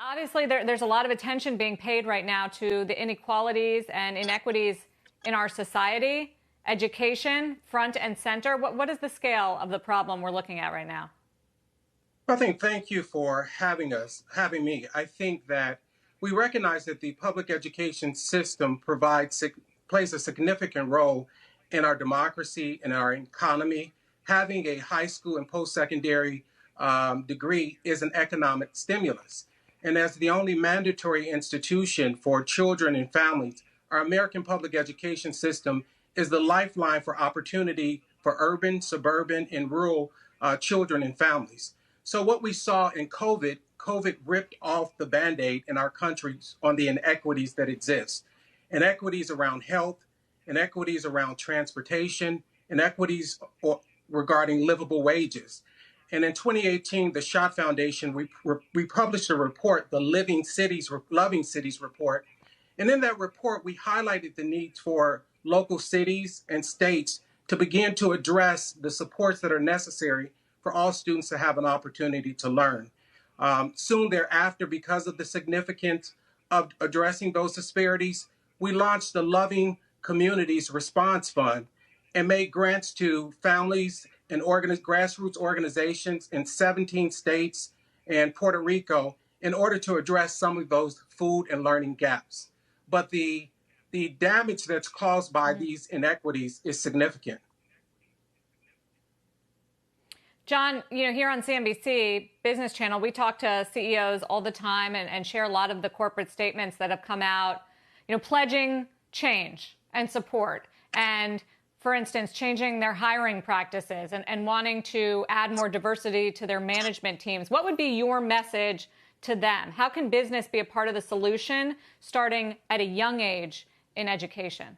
Obviously, there's a lot of attention being paid right now to the inequalities and inequities in our society. Education, front and center. What is the scale of the problem we're looking at right now? Thank you for having me. I think that we recognize that the public education system plays a significant role in our democracy and our economy. Having a high school and post-secondary degree is an economic stimulus. And as the only mandatory institution for children and families, our American public education system is the lifeline for opportunity for urban, suburban, and rural children and families. So what we saw in COVID ripped off the Band-Aid in our countries on the inequities that exist. Inequities around health, inequities around transportation, inequities regarding livable wages. And in 2018, the Schott Foundation, we published a report, the Loving Cities report. And in that report, we highlighted the need for local cities and states to begin to address the supports that are necessary for all students to have an opportunity to learn. Soon thereafter, because of the significance of addressing those disparities, we launched the Loving Communities Response Fund and made grants to families and grassroots organizations in 17 states and Puerto Rico in order to address some of those food and learning gaps. But the damage that's caused by these inequities is significant. John, here on CNBC Business Channel, we talk to CEOs all the time and share a lot of the corporate statements that have come out, pledging change and support. And for instance, changing their hiring practices and wanting to add more diversity to their management teams. What would be your message to them? How can business be a part of the solution starting at a young age in education?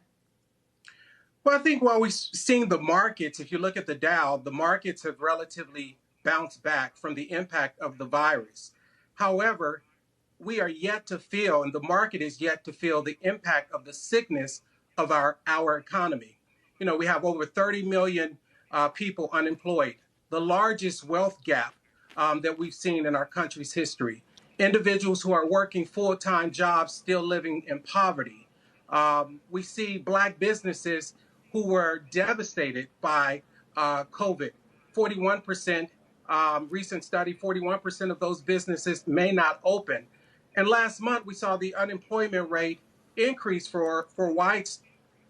Well, I think while we've seen the markets, if you look at the Dow, the markets have relatively bounced back from the impact of the virus. However, we are yet to feel, and the market is yet to feel, the impact of the sickness of our economy. We have over 30 million people unemployed, the largest wealth gap that we've seen in our country's history. Individuals who are working full-time jobs still living in poverty. We see Black businesses who were devastated by COVID. 41%, recent study, 41% of those businesses may not open. And last month, we saw the unemployment rate decrease for whites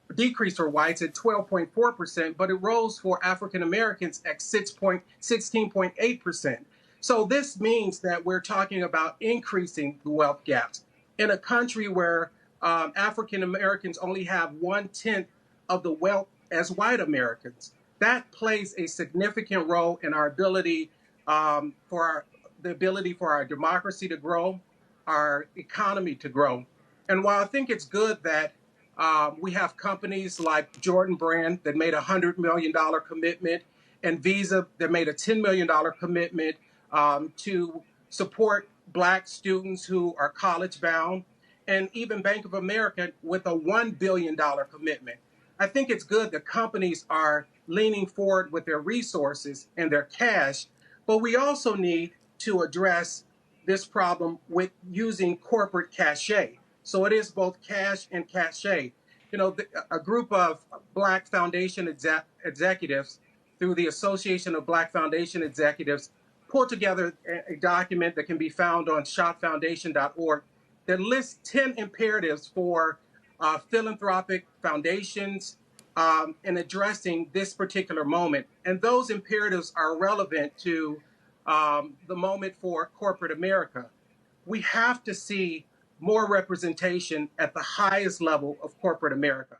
at 12.4%, but it rose for African Americans at 16.8%. So this means that we're talking about increasing the wealth gaps in a country where African Americans only have 1/10 of the wealth as white Americans. That plays a significant role in our ability for our democracy to grow, our economy to grow. And while I think it's good that we have companies like Jordan Brand that made a $100 million commitment and Visa that made a $10 million commitment to support Black students who are college bound, and even Bank of America with a $1 billion commitment. I think it's good that companies are leaning forward with their resources and their cash, but we also need to address this problem with using corporate cachet. So it is both cash and cachet. A group of Black Foundation executives through the Association of Black Foundation Executives pulled together a document that can be found on SchottFoundation.org that lists 10 imperatives for philanthropic foundations in addressing this particular moment. And those imperatives are relevant to the moment for corporate America. We have to see more representation at the highest level of corporate America.